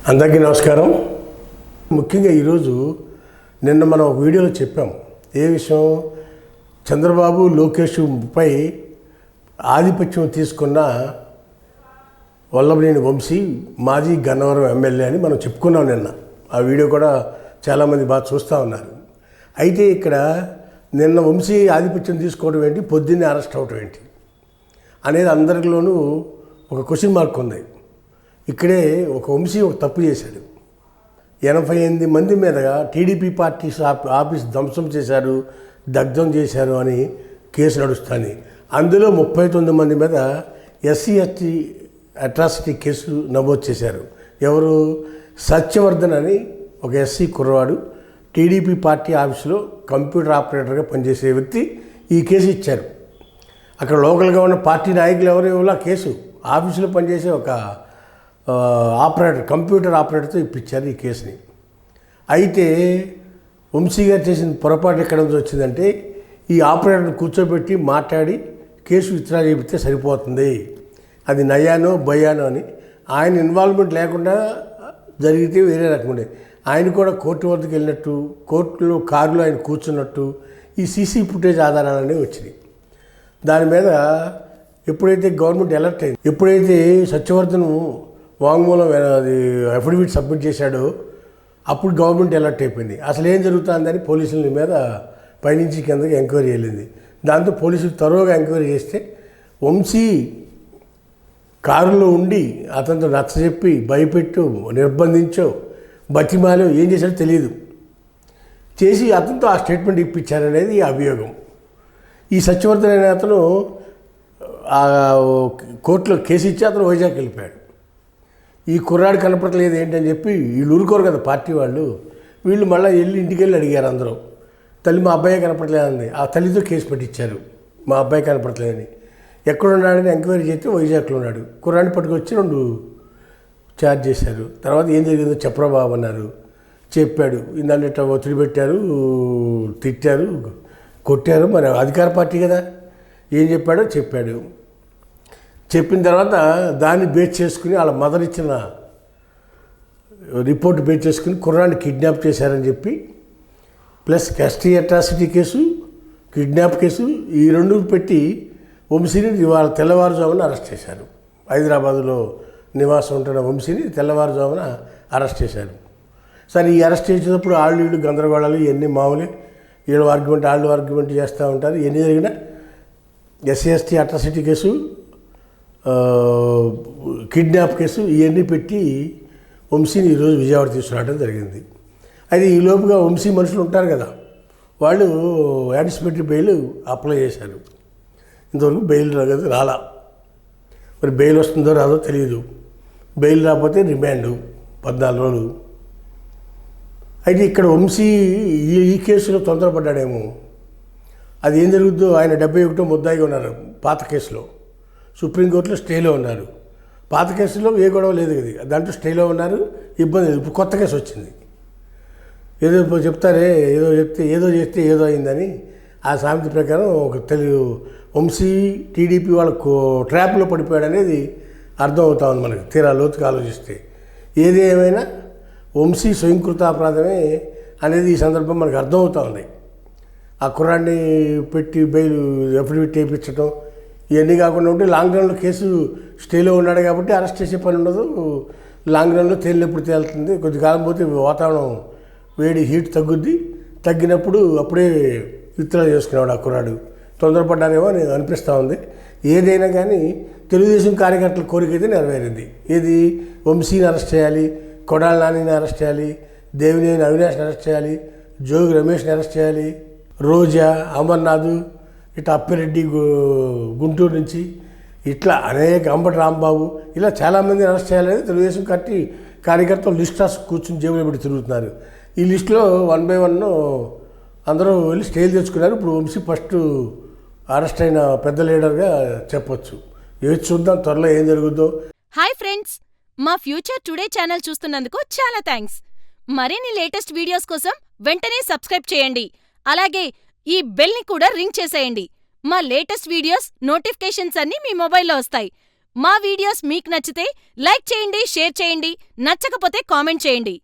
అందరికీ నమస్కారం. ముఖ్యంగా ఈరోజు నిన్న మనం ఒక వీడియోలో చెప్పాం. ఏ విషయం? చంద్రబాబు లోకేష్పై ఆధిపత్యం తీసుకున్న వల్లభనేని వంశీ మాజీ గన్నవరం ఎమ్మెల్యే అని మనం చెప్పుకున్నాం నిన్న. ఆ వీడియో కూడా చాలామంది బాగా చూస్తూ ఉన్నారు. అయితే ఇక్కడ నిన్న వంశీ ఆధిపత్యం తీసుకోవడం ఏంటి, పొద్దున్నే అరెస్ట్ అవడం ఏంటి అనేది అందరిలోనూ ఒక క్వశ్చన్ మార్క్ ఉంది. ఇక్కడే ఒక వంశీ ఒక తప్పు చేశాడు. 88 మంది మీదగా టీడీపీ పార్టీ ఆఫీస్ ధ్వంసం చేశారు, దగ్ధం చేశారు అని కేసు నడుస్తుంది. అందులో 39 మంది మీద ఎస్సీ ఎస్టీ అట్రాసిటీ కేసు నమోదు చేశారు. ఎవరు? సత్యవర్ధన్ అని ఒక ఎస్సీ కుర్రవాడు, టీడీపీ పార్టీ ఆఫీసులో కంప్యూటర్ ఆపరేటర్గా పనిచేసే వ్యక్తి ఈ కేసు ఇచ్చారు. అక్కడ లోకల్గా ఉన్న పార్టీ నాయకులు ఎవరు ఇవ్వాల కేసు, ఆఫీసులో పనిచేసే ఒక ఆపరేటర్, కంప్యూటర్ ఆపరేటర్తో ఇప్పించారు ఈ కేసుని. అయితే వంశీ గారు చేసిన పొరపాటు ఎక్కడ నుంచి వచ్చిందంటే, ఈ ఆపరేటర్ని కూర్చోబెట్టి మాట్లాడి కేసు విత్డ్రా చేపిస్తే సరిపోతుంది, అది నయానో భయానో అని. ఆయన ఇన్వాల్వ్మెంట్ లేకుండా జరిగితే వేరే రకముండే. ఆయన కూడా కోర్టు వద్దకు వెళ్ళినట్టు, కోర్టులో కారులో ఆయన కూర్చున్నట్టు ఈ సీసీ ఫుటేజ్ ఆధారాలన్నీ వచ్చినాయి. దాని మీద ఎప్పుడైతే గవర్నమెంట్ అలర్ట్ అయింది, ఎప్పుడైతే సత్యవర్ధన్ వాంగ్మూలం అది అఫిడవిట్ సబ్మిట్ చేశాడో అప్పుడు గవర్నమెంట్ అలర్ట్ అయిపోయింది. అసలు ఏం జరుగుతుందని పోలీసుల మీద పైనుంచి కిందకి ఎంక్వైరీ వెళ్ళింది. దాంతో పోలీసులు తరోగా ఎంక్వైరీ చేస్తే వంశీ కారులో ఉండి అతనితో నచ్చజెప్పి భయపెట్టు, నిర్బంధించో, బతిమాలో ఏం చేశాడో తెలియదు చేసి అతనితో ఆ స్టేట్మెంట్ ఇప్పించారనేది అభియోగం. ఈ సత్యవర్ధన్ అనే అతను కోర్టులో కేసు ఇచ్చి అతను వైజాగ్ వెళ్ళిపోయాడు. ఈ కుర్రాడు కనపడలేదు ఏంటని చెప్పి వీళ్ళు ఊరుకోరు కదా పార్టీ వాళ్ళు, వీళ్ళు మళ్ళీ వెళ్ళి ఇంటికి వెళ్ళి అడిగారు అందరూ. తల్లి మా అబ్బాయి కనపడలేదండి. ఆ తల్లితో కేసు పెట్టించారు, మా అబ్బాయి కనపడలేదని. ఎక్కడున్నాడని ఎంక్వైరీ చేస్తే వైజాగ్లో ఉన్నాడు. కుర్రాడిని పట్టుకొచ్చి 2 ఛార్జ్ చేశారు. తర్వాత ఏం జరిగిందో చెప్పరా బాబు అన్నారు. చెప్పాడు. ఇందాక ఒత్తిడి పెట్టారు, తిట్టారు, కొట్టారు. మరి అధికార పార్టీ కదా, ఏం చెప్పాడో చెప్పాడు. చెప్పిన తర్వాత దాన్ని బేస్ చేసుకుని వాళ్ళ మదర్ ఇచ్చిన రిపోర్ట్ బేస్ చేసుకుని కుర్రాన్ని కిడ్నాప్ చేశారని చెప్పి, plus ST atrocity case, kidnap case, ఈ 2 పెట్టి వంశీని ఇవాళ తెల్లవారుజామున అరెస్ట్ చేశారు. హైదరాబాదులో నివాసం ఉంటున్న వంశీని తెల్లవారుజామున అరెస్ట్ చేశారు. సరే, ఈ అరెస్ట్ చేసేటప్పుడు వీళ్ళు గందరగోళాలు ఇవన్నీ మామూలే. వీళ్ళు ఆర్గ్యుమెంట్ చేస్తూ ఉంటారు. ఎన్ని జరిగినా SC ST atrocity case, kidnap case ఇవన్నీ పెట్టి వంశీని ఈరోజు విజయవాడ తీసుకురావడం జరిగింది. అయితే ఈ లోపుగా వంశీ మనుషులు ఉంటారు కదా, వాళ్ళు యాంటిసిపేటరీ బెయిల్ అప్లై చేశారు. ఇంతవరకు బెయిల్ రాలా. మరి బెయిల్ వస్తుందో రాదో తెలియదు. బెయిల్ రాకపోతే రిమాండ్ 14 రోజులు. అయితే ఇక్కడ వంశీ ఈ కేసులో తొందరపడ్డాడేమో. అది ఏం జరుగుద్దో, ఆయన 71 ముద్దాయిగా ఉన్నారు పాత కేసులో. సుప్రీంకోర్టులో స్టేలో ఉన్నారు. పాత కేసులో ఏ గొడవ లేదు కదా, దాంట్లో స్టేలో ఉన్నారు, ఇబ్బంది లేదు. ఇప్పుడు కొత్త కేసు వచ్చింది. ఏదో చెప్తారే, ఏదో చేస్తే ఏదో అయిందని. ఆ సామెత ప్రకారం ఒక వంశీ టీడీపీ వాళ్ళకు ట్రాప్లో పడిపోయాడు అనేది అర్థం అవుతా ఉంది మనకి, తీరా లోతుగా ఆలోచిస్తే. ఏది ఏమైనా వంశీ స్వయంకృత అపరాధమే అనేది ఈ సందర్భం మనకు అర్థం అవుతూ ఉంది. ఆ కుర్రాన్ని పెట్టి బెయిల్ అఫిడవిట్ వేయించడం ఇవన్నీ కాకుండా ఉంటే, లాంగ్ రన్లో కేసు స్టేలో ఉన్నాడు కాబట్టి అరెస్ట్ చేసే పని ఉండదు. లాంగ్ రన్లో తేలినప్పుడు తేలుతుంది. కొద్దికాలం పోతే వాతావరణం వేడి హీట్ తగ్గుద్ది. తగ్గినప్పుడు అప్పుడే విత్డ్రా చేసుకునేవాడు ఆ కుర్రాడు. తొందరపడ్డానేమో అని అనిపిస్తూ ఉంది. ఏదైనా కానీ తెలుగుదేశం కార్యకర్తల కోరిక అయితే నెరవేరింది. ఏది? వంశీని అరెస్ట్ చేయాలి, కొడాల నానిని అరెస్ట్ చేయాలి, దేవినేని అవినాష్ని అరెస్ట్ చేయాలి, జోగి రమేష్ని అరెస్ట్ చేయాలి, రోజా, అమర్నాథ్, ఇట్లా అప్పిరెడ్డి గుంటూరు నుంచి, ఇట్లా అనేక అంబటి రాంబాబు, ఇలా చాలామందిని అరెస్ట్ చేయాలని తెలుగుదేశం కార్యకర్తలు లిస్ట్ రాసి కూర్చుని జేబులో పెట్టి తిరుగుతున్నారు. ఈ లిస్టులో 1 by 1 అందరూ వెళ్ళి స్టేలు తెచ్చుకున్నారు. ఇప్పుడు వంశీ ఫస్ట్ అరెస్ట్ అయిన పెద్ద లీడర్గా చెప్పొచ్చు. ఏది చూద్దాం త్వరలో ఏం జరుగుద్దో. హాయ్ ఫ్రెండ్స్, మా ఫ్యూచర్ టుడే ఛానల్ చూస్తున్నందుకు చాలా థ్యాంక్స్. మరిన్ని లేటెస్ట్ వీడియోస్ కోసం వెంటనే సబ్స్క్రైబ్ చేయండి. అలాగే ఈ బెల్ ని కూడా రింగ్ చేసేయండి. మా లేటెస్ట్ వీడియోస్ నోటిఫికేషన్స్ అన్నీ మీ మొబైల్లో వస్తాయి. మా వీడియోస్ మీకు నచ్చితే లైక్ చేయండి, షేర్ చేయండి, నచ్చకపోతే కామెంట్ చేయండి.